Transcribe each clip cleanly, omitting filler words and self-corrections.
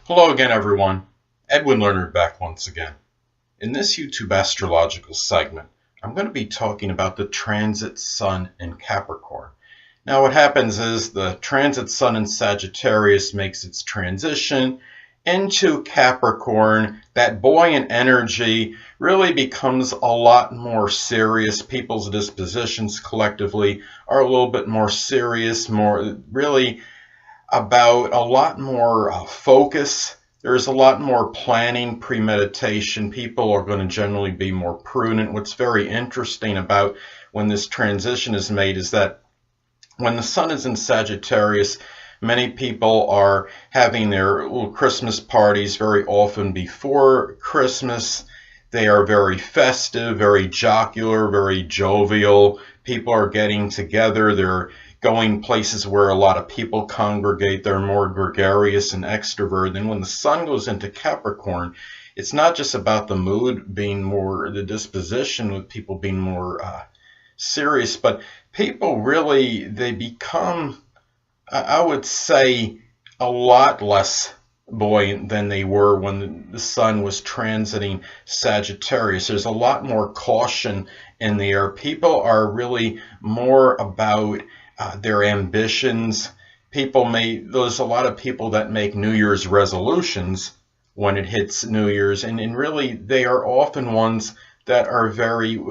Hello again, everyone. Edwin Learnard back once again. In this YouTube astrological segment, I'm going to be talking about the transit Sun in Capricorn. Now, what happens is the transit Sun in Sagittarius makes its transition into Capricorn. That buoyant energy really becomes a lot more serious. People's dispositions collectively are a little bit more serious, more really about a lot more focus. There's a lot more planning, premeditation. People are going to generally be more prudent. What's very interesting about when this transition is made is that when the Sun is in Sagittarius, many people are having their little Christmas parties very often before Christmas. They are very festive, very jocular, very jovial. People are getting together. They're going places where a lot of people congregate. They're more gregarious and extrovert. And when the Sun goes into Capricorn, it's not just about the mood being more, the disposition with people being more serious, but people really, they become, I would say, a lot less buoyant than they were when the Sun was transiting Sagittarius. There's a lot more caution in the air. People are really more about their ambitions. There's a lot of people that make New Year's resolutions when it hits New Year's, and really they are often ones that are very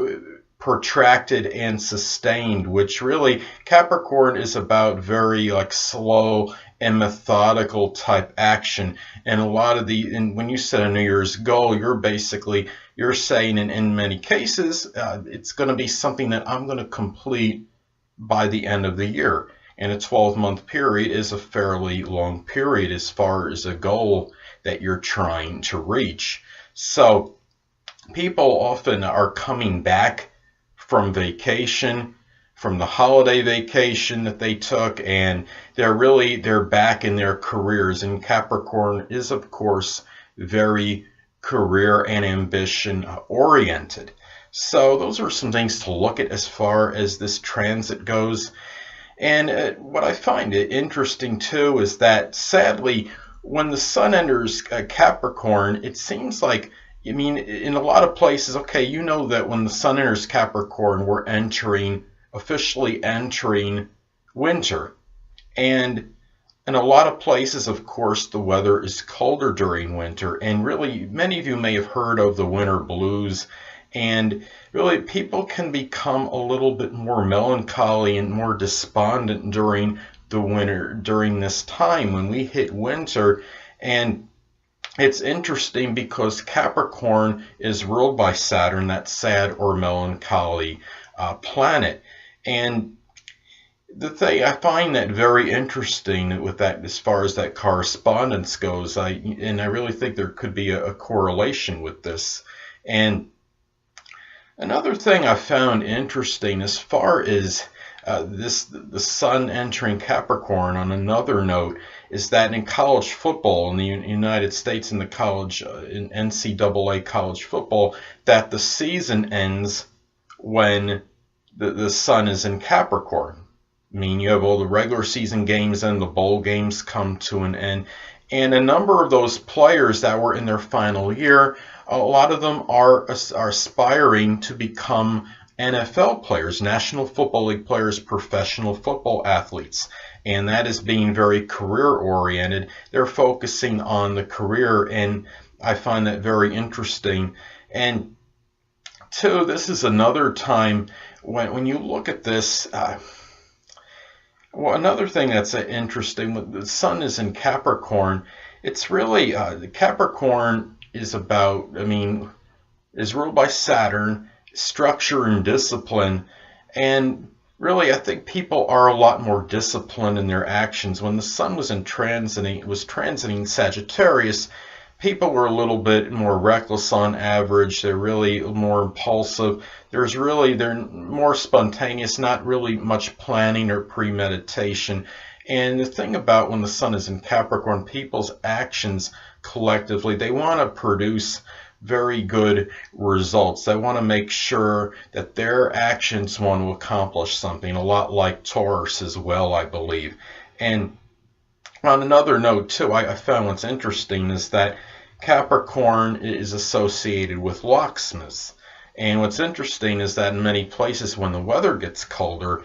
protracted and sustained, which really Capricorn is about very slow and methodical type action. And a lot of and when you set a New Year's goal, you're saying in many cases it's going to be something that I'm going to complete by the end of the year. And a 12-month period is a fairly long period as far as a goal that you're trying to reach. So people often are coming back from vacation, from the holiday vacation that they took, and they're back in their careers. And Capricorn is, of course, very career and ambition oriented. So those are some things to look at as far as this transit goes. And what I find interesting too is that sadly, when the Sun enters Capricorn, it seems like, in a lot of places, okay, you know that when the Sun enters Capricorn, we're officially entering winter. And in a lot of places, of course, the weather is colder during winter. And really, many of you may have heard of the winter blues. And really, people can become a little bit more melancholy and more despondent during the winter, during this time when we hit winter. And it's interesting because Capricorn is ruled by Saturn, that sad or melancholy planet. And the thing, I find that very interesting with that, as far as that correspondence goes. I really think there could be a correlation with this. And another thing I found interesting as far as the Sun entering Capricorn, on another note, is that in college football in the United States, in NCAA college football, that the season ends when the Sun is in Capricorn. You have all the regular season games and the bowl games come to an end. And a number of those players that were in their final year, a lot of them are aspiring to become NFL players, National Football League players, professional football athletes. And that is being very career-oriented. They're focusing on the career, and I find that very interesting. And two, this is another time when you look at this. Well, another thing that's interesting, when the Sun is in Capricorn, it's really, Capricorn is about, is ruled by Saturn, structure and discipline. And really, I think people are a lot more disciplined in their actions. When the Sun was transiting Sagittarius, people were a little bit more reckless on average. They're really more impulsive. They're more spontaneous, not really much planning or premeditation. And the thing about when the Sun is in Capricorn, people's actions collectively, they want to produce very good results. They want to make sure that their actions want to accomplish something, a lot like Taurus as well, I believe. And On another note, too, I found what's interesting is that Capricorn is associated with locksmiths. And what's interesting is that in many places when the weather gets colder,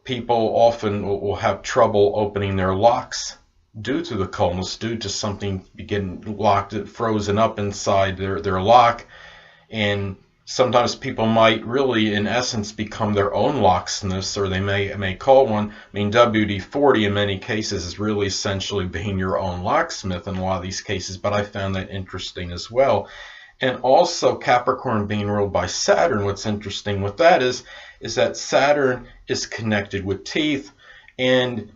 people often will have trouble opening their locks due to the coldness, due to something getting locked, frozen up inside their lock. And sometimes people might really, in essence, become their own locksmiths, or they may call one. I mean, WD-40 in many cases is really essentially being your own locksmith in a lot of these cases, but I found that interesting as well. And also Capricorn being ruled by Saturn, what's interesting with that is that Saturn is connected with teeth, and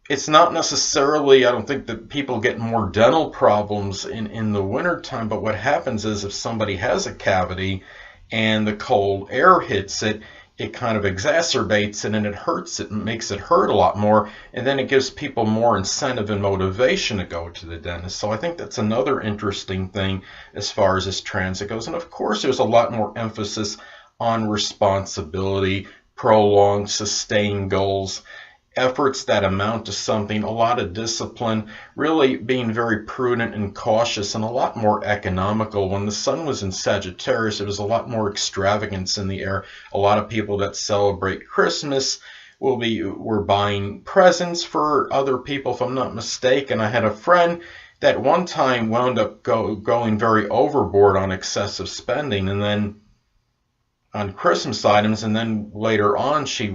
it's not necessarily, I don't think that people get more dental problems in the wintertime, but what happens is if somebody has a cavity and the cold air hits it, it kind of exacerbates it and it hurts it and makes it hurt a lot more, and then it gives people more incentive and motivation to go to the dentist. So I think that's another interesting thing as far as this transit goes. And of course there's a lot more emphasis on responsibility, prolonged, sustained goals, efforts that amount to something, a lot of discipline, really being very prudent and cautious, and a lot more economical. When the sun was in Sagittarius, there was a lot more extravagance in the air. A lot of people that celebrate Christmas were buying presents for other people, if I'm not mistaken. I had a friend that one time wound up going very overboard on excessive spending, and then on Christmas items, and then later on she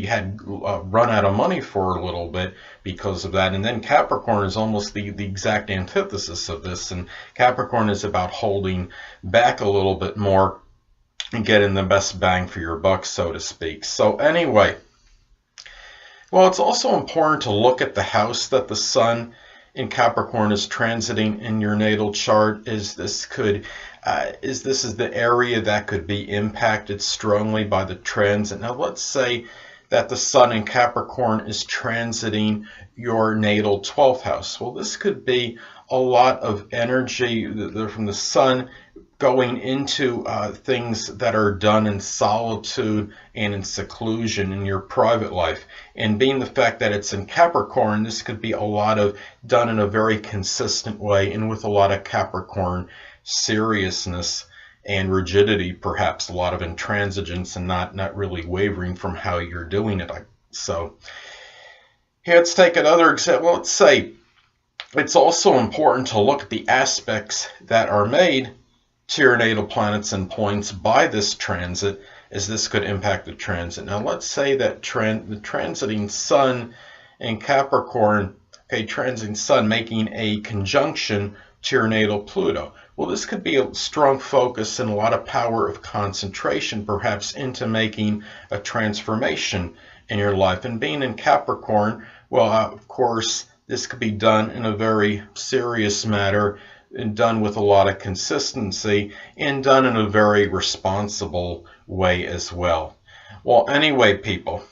had run out of money for a little bit because of that. And then Capricorn is almost the exact antithesis of this, and Capricorn is about holding back a little bit more and getting the best bang for your buck, so to speak. So anyway, well, it's also important to look at the house that the sun in Capricorn is transiting in your natal chart. This is the area that could be impacted strongly by the transit. Now let's say that the sun in Capricorn is transiting your natal 12th house. Well, this could be a lot of energy from the sun going into things that are done in solitude and in seclusion in your private life. And being the fact that it's in Capricorn, this could be a lot of done in a very consistent way and with a lot of Capricorn seriousness and rigidity, perhaps a lot of intransigence, and not really wavering from how you're doing it. So here, let's take another example. Let's say it's also important to look at the aspects that are made to your natal planets and points by this transit, as this could impact the transit. Now let's say that the transiting sun in Capricorn, transiting sun making a conjunction to your natal Pluto. Well, this could be a strong focus and a lot of power of concentration, perhaps into making a transformation in your life. And being in Capricorn, well, of course, this could be done in a very serious manner, and done with a lot of consistency, and done in a very responsible way as well. Well, anyway, people,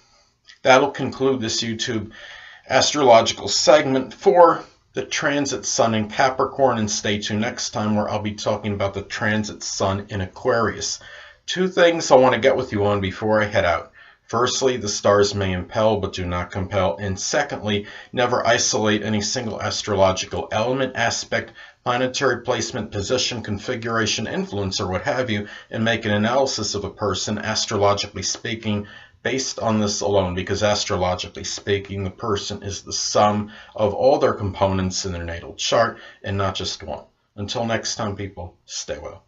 that'll conclude this YouTube astrological segment for the transit sun in Capricorn, and stay tuned next time where I'll be talking about the transit sun in Aquarius. Two things I want to get with you on before I head out. Firstly, the stars may impel but do not compel. And secondly, never isolate any single astrological element, aspect, planetary placement, position, configuration, influence, or what have you, and make an analysis of a person, astrologically speaking, based on this alone, because astrologically speaking, the person is the sum of all their components in their natal chart and not just one. Until next time, people, stay well.